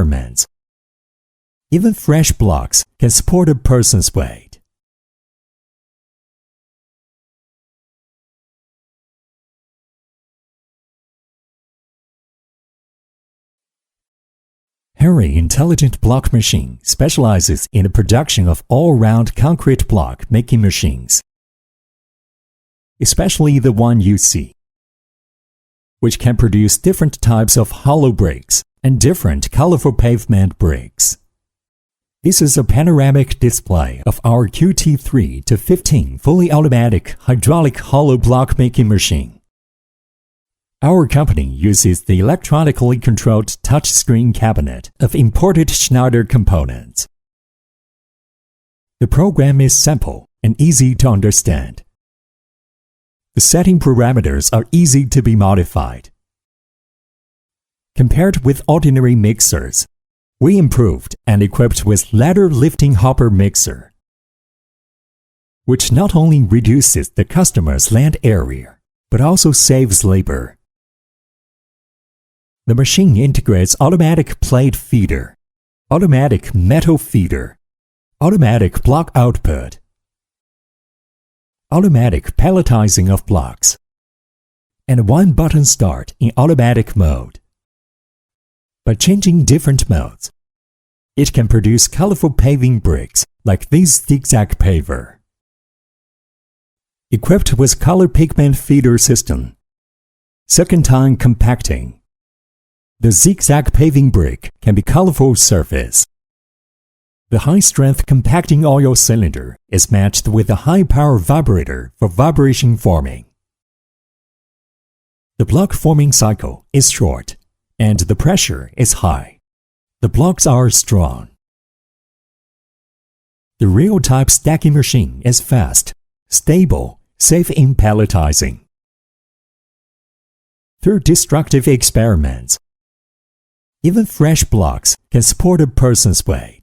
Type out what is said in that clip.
experiments. Even fresh blocks can support a person's weight. Henry Intelligent Block Machine specializes in the production of all-round concrete block making machines, especially the one you see, which can produce different types of hollow bricks and different colorful pavement bricks. This is a panoramic display of our QT3-15 fully automatic hydraulic hollow block making machine. Our company uses the electronically controlled touchscreen cabinet of imported Schneider components. The program is simple and easy to understand. The setting parameters are easy to be modified. Compared with ordinary mixers, we improved and equipped with ladder lifting hopper mixer, which not only reduces the customer's land area, but also saves labor. The machine integrates automatic plate feeder, automatic metal feeder, automatic block output, automatic palletizing of blocks, and one-button start in automatic mode. By changing different modes, it can produce colorful paving bricks like this zigzag paver. Equipped with color pigment feeder system, second-time compacting, the zigzag paving brick can be colorful surface. The high-strength compacting oil cylinder is matched with a high-power vibrator for vibration forming. The block forming cycle is short, and the pressure is high. The blocks are strong. The real-type stacking machine is fast, stable, safe in palletizing. Through destructive experiments, even fresh blocks can support a person's weight.